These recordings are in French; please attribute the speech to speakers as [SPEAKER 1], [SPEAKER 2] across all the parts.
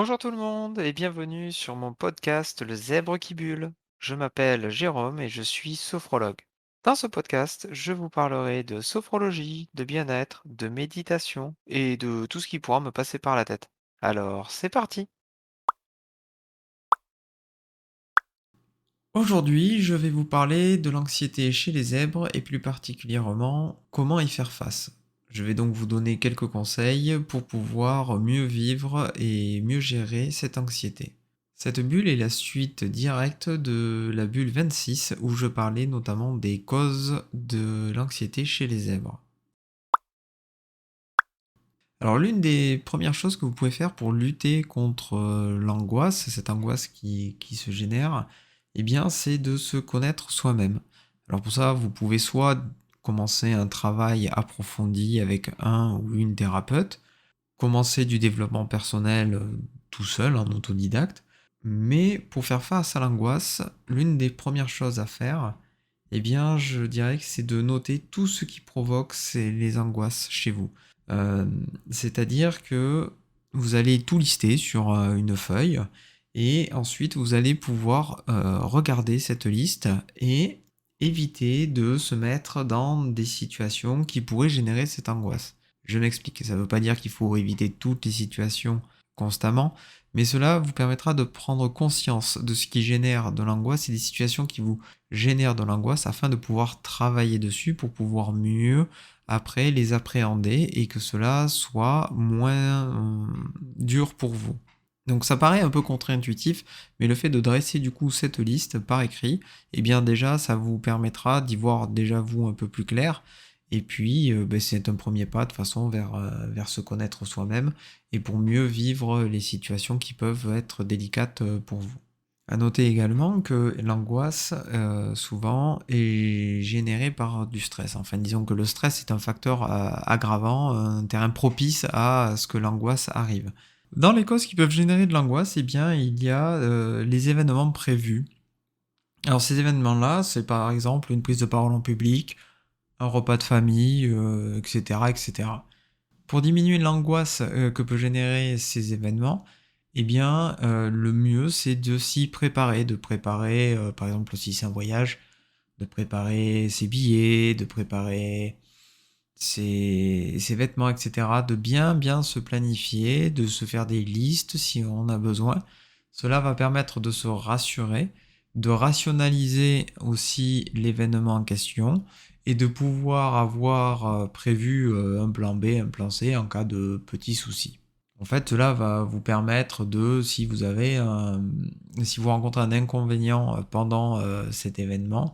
[SPEAKER 1] Bonjour tout le monde et bienvenue sur mon podcast Le Zèbre qui bulle. Je m'appelle Jérôme et je suis sophrologue. Dans ce podcast, je vous parlerai de sophrologie, de bien-être, de méditation et de tout ce qui pourra me passer par la tête. Alors, c'est parti! Aujourd'hui, je vais vous parler de l'anxiété chez les zèbres et plus particulièrement comment y faire face. Je vais donc vous donner quelques conseils pour pouvoir mieux vivre et mieux gérer cette anxiété. Cette bulle est la suite directe de la bulle 26 où je parlais notamment des causes de l'anxiété chez les zèbres. Alors l'une des premières choses que vous pouvez faire pour lutter contre l'angoisse, cette angoisse qui se génère, eh bien c'est de se connaître soi-même. Alors pour ça, vous pouvez soit commencer un travail approfondi avec un ou une thérapeute, commencer du développement personnel tout seul, en autodidacte, mais pour faire face à l'angoisse, l'une des premières choses à faire, eh bien je dirais que c'est de noter tout ce qui provoque les angoisses chez vous. C'est-à-dire que vous allez tout lister sur, une feuille et ensuite vous allez pouvoir, regarder cette liste et éviter de se mettre dans des situations qui pourraient générer cette angoisse. Je m'explique, ça ne veut pas dire qu'il faut éviter toutes les situations constamment, mais cela vous permettra de prendre conscience de ce qui génère de l'angoisse et des situations qui vous génèrent de l'angoisse afin de pouvoir travailler dessus pour pouvoir mieux après les appréhender et que cela soit moins dur pour vous. Donc ça paraît un peu contre-intuitif, mais le fait de dresser du coup cette liste par écrit, eh bien déjà ça vous permettra d'y voir déjà vous un peu plus clair. Et puis c'est un premier pas de façon vers se connaître soi-même et pour mieux vivre les situations qui peuvent être délicates pour vous. À noter également que l'angoisse, souvent est générée par du stress. Enfin, disons que le stress est un facteur, aggravant, un terrain propice à ce que l'angoisse arrive. Dans les causes qui peuvent générer de l'angoisse, eh bien, il y a, les événements prévus. Alors ces événements-là, c'est par exemple une prise de parole en public, un repas de famille, et cetera, et cetera. Pour diminuer l'angoisse, que peut générer ces événements, eh bien, le mieux c'est de s'y préparer, de préparer, par exemple si c'est un voyage, de préparer ses billets, de préparer ses vêtements et cetera, de bien se planifier, de se faire des listes si on a besoin. Cela va permettre de se rassurer, de rationaliser aussi l'événement en question et de pouvoir avoir, prévu, un plan B, un plan C en cas de petits soucis. En fait, cela va vous permettre de si vous rencontrez un inconvénient, pendant, cet événement,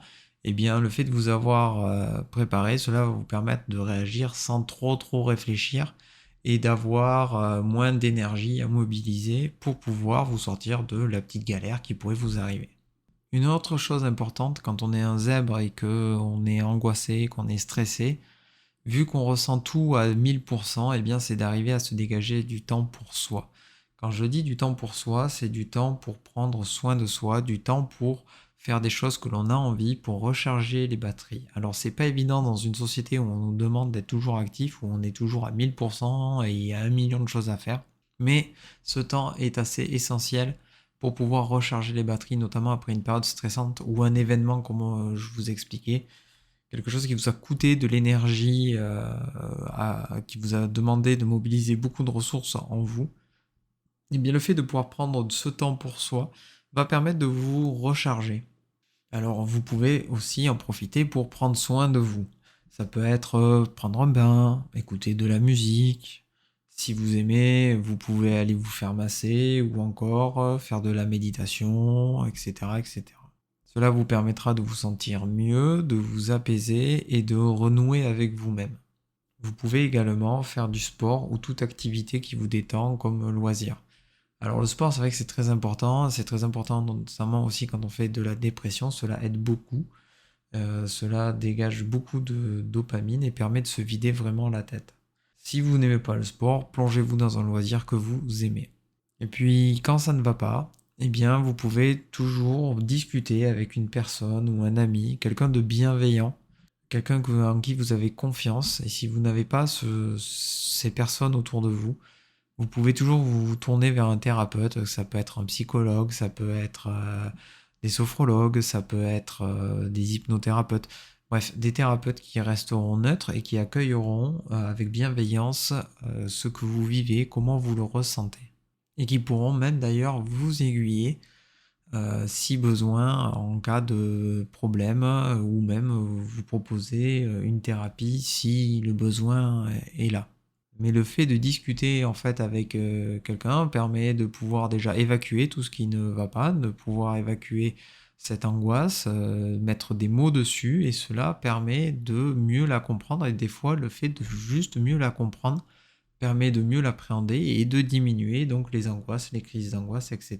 [SPEAKER 1] eh bien, le fait de vous avoir préparé, cela va vous permettre de réagir sans trop réfléchir et d'avoir moins d'énergie à mobiliser pour pouvoir vous sortir de la petite galère qui pourrait vous arriver. Une autre chose importante quand on est un zèbre et qu'on est angoissé, qu'on est stressé, vu qu'on ressent tout à 1000%, eh bien, c'est d'arriver à se dégager du temps pour soi. Quand je dis du temps pour soi, c'est du temps pour prendre soin de soi, du temps pour faire des choses que l'on a envie, pour recharger les batteries. Alors, c'est pas évident dans une société où on nous demande d'être toujours actif, où on est toujours à 1000% et il y a un million de choses à faire. Mais ce temps est assez essentiel pour pouvoir recharger les batteries, notamment après une période stressante ou un événement comme je vous expliquais, quelque chose qui vous a coûté de l'énergie, qui vous a demandé de mobiliser beaucoup de ressources en vous, et bien le fait de pouvoir prendre ce temps pour soi va permettre de vous recharger. Alors vous pouvez aussi en profiter pour prendre soin de vous. Ça peut être prendre un bain, écouter de la musique. Si vous aimez, vous pouvez aller vous faire masser ou encore faire de la méditation, etc., etc. Cela vous permettra de vous sentir mieux, de vous apaiser et de renouer avec vous-même. Vous pouvez également faire du sport ou toute activité qui vous détend comme loisir. Alors le sport, c'est vrai que c'est très important notamment aussi quand on fait de la dépression, cela aide beaucoup. Cela dégage beaucoup de dopamine et permet de se vider vraiment la tête. Si vous n'aimez pas le sport, plongez-vous dans un loisir que vous aimez. Et puis quand ça ne va pas, eh bien vous pouvez toujours discuter avec une personne ou un ami, quelqu'un de bienveillant, quelqu'un en qui vous avez confiance. Et si vous n'avez pas ces personnes autour de vous, Vous pouvez toujours vous tourner vers un thérapeute, ça peut être un psychologue, ça peut être des sophrologues, ça peut être des hypnothérapeutes. Bref, des thérapeutes qui resteront neutres et qui accueilleront avec bienveillance ce que vous vivez, comment vous le ressentez. Et qui pourront même d'ailleurs vous aiguiller si besoin en cas de problème ou même vous proposer une thérapie si le besoin est là. Mais le fait de discuter en fait avec quelqu'un permet de pouvoir déjà évacuer tout ce qui ne va pas, de pouvoir évacuer cette angoisse, mettre des mots dessus et cela permet de mieux la comprendre et des fois le fait de juste mieux la comprendre permet de mieux l'appréhender et de diminuer donc les angoisses, les crises d'angoisse, etc.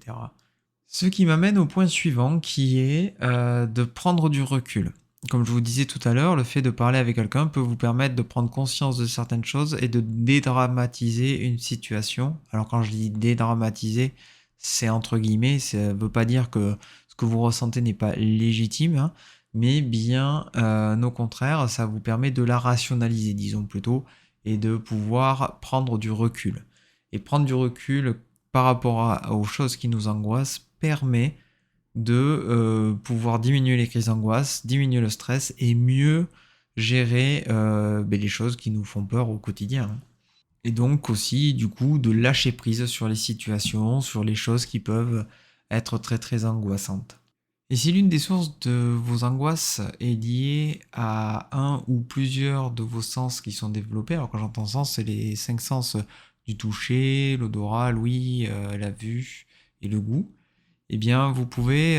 [SPEAKER 1] Ce qui m'amène au point suivant qui est de prendre du recul. Comme je vous disais tout à l'heure, le fait de parler avec quelqu'un peut vous permettre de prendre conscience de certaines choses et de dédramatiser une situation. Alors quand je dis dédramatiser, c'est entre guillemets, ça ne veut pas dire que ce que vous ressentez n'est pas légitime, hein, mais bien au contraire, ça vous permet de la rationaliser, disons plutôt, et de pouvoir prendre du recul. Et prendre du recul par rapport aux choses qui nous angoissent permet de pouvoir diminuer les crises d'angoisse, diminuer le stress et mieux gérer les choses qui nous font peur au quotidien. Et donc aussi, du coup, de lâcher prise sur les situations, sur les choses qui peuvent être très très angoissantes. Et si l'une des sources de vos angoisses est liée à un ou plusieurs de vos sens qui sont développés, alors quand j'entends sens, c'est les 5 sens du toucher, l'odorat, l'ouïe, la vue et le goût, eh bien vous pouvez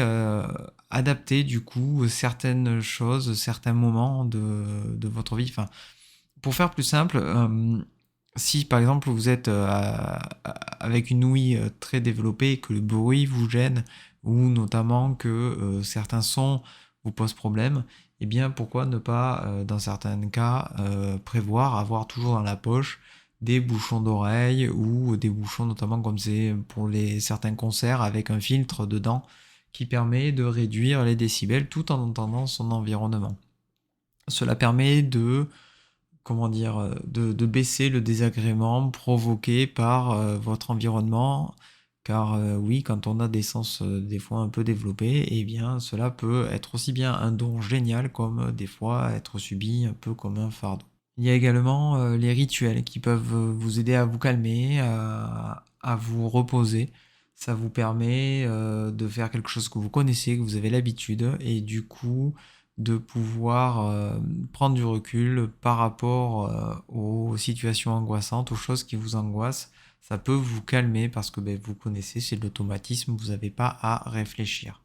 [SPEAKER 1] adapter du coup certaines choses, certains moments de votre vie. Enfin, pour faire plus simple, si par exemple vous êtes avec une ouïe très développée et que le bruit vous gêne, ou notamment que certains sons vous posent problème, eh bien pourquoi ne pas, dans certains cas, prévoir, avoir toujours dans la poche des bouchons d'oreille ou des bouchons notamment comme c'est pour certains concerts avec un filtre dedans qui permet de réduire les décibels tout en entendant son environnement. Cela permet de comment dire, de baisser le désagrément provoqué par votre environnement. Car oui, quand on a des sens des fois un peu développés, eh bien cela peut être aussi bien un don génial comme des fois être subi un peu comme un fardeau. Il y a également les rituels qui peuvent vous aider à vous calmer, à vous reposer. Ça vous permet de faire quelque chose que vous connaissez, que vous avez l'habitude, et du coup de pouvoir prendre du recul par rapport aux situations angoissantes, aux choses qui vous angoissent. Ça peut vous calmer parce que vous connaissez, c'est de l'automatisme, vous n'avez pas à réfléchir.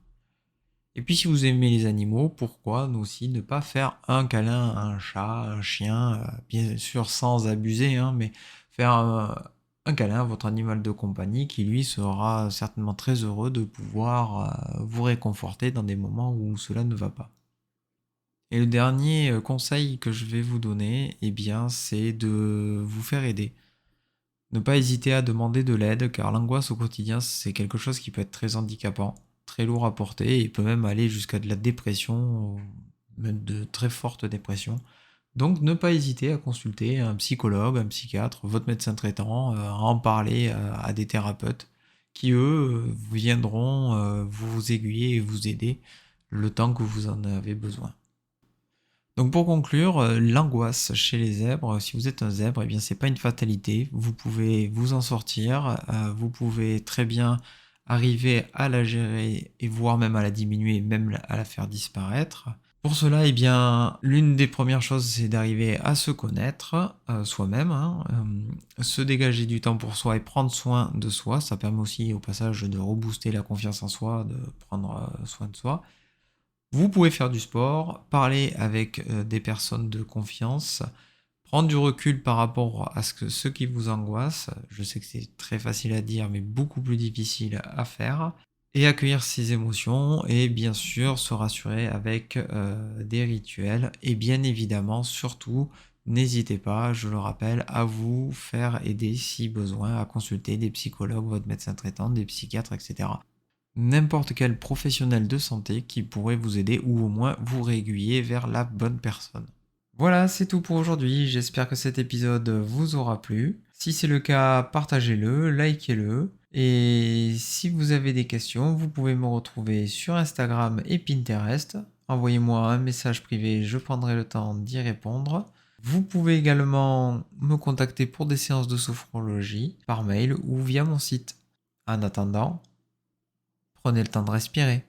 [SPEAKER 1] Et puis si vous aimez les animaux, pourquoi nous aussi ne pas faire un câlin à un chat, un chien, bien sûr sans abuser, hein, mais faire un câlin à votre animal de compagnie qui lui sera certainement très heureux de pouvoir vous réconforter dans des moments où cela ne va pas. Et le dernier conseil que je vais vous donner, eh bien, c'est de vous faire aider. Ne pas hésiter à demander de l'aide, car l'angoisse au quotidien, c'est quelque chose qui peut être très handicapant, très lourd à porter, et peut même aller jusqu'à de la dépression, même de très fortes dépressions. Donc ne pas hésiter à consulter un psychologue, un psychiatre, votre médecin traitant, à en parler à des thérapeutes qui, eux, viendront vous aiguiller et vous aider le temps que vous en avez besoin. Donc pour conclure, l'angoisse chez les zèbres, si vous êtes un zèbre, eh bien c'est pas une fatalité, vous pouvez vous en sortir, vous pouvez très bien arriver à la gérer et voire même à la diminuer, même à la faire disparaître. Pour cela, eh bien, l'une des premières choses, c'est d'arriver à se connaître soi-même, hein, se dégager du temps pour soi et prendre soin de soi. Ça permet aussi au passage de rebooster la confiance en soi, de prendre soin de soi. Vous pouvez faire du sport, parler avec des personnes de confiance, prendre du recul par rapport à ce qui vous angoisse. Je sais que c'est très facile à dire, mais beaucoup plus difficile à faire. Et accueillir ses émotions et bien sûr se rassurer avec des rituels. Et bien évidemment, surtout, n'hésitez pas, je le rappelle, à vous faire aider si besoin, à consulter des psychologues, votre médecin traitant, des psychiatres, etc. N'importe quel professionnel de santé qui pourrait vous aider ou au moins vous réaiguiller vers la bonne personne. Voilà, c'est tout pour aujourd'hui. J'espère que cet épisode vous aura plu. Si c'est le cas, partagez-le, likez-le. Et si vous avez des questions, vous pouvez me retrouver sur Instagram et Pinterest. Envoyez-moi un message privé, je prendrai le temps d'y répondre. Vous pouvez également me contacter pour des séances de sophrologie par mail ou via mon site. En attendant, prenez le temps de respirer.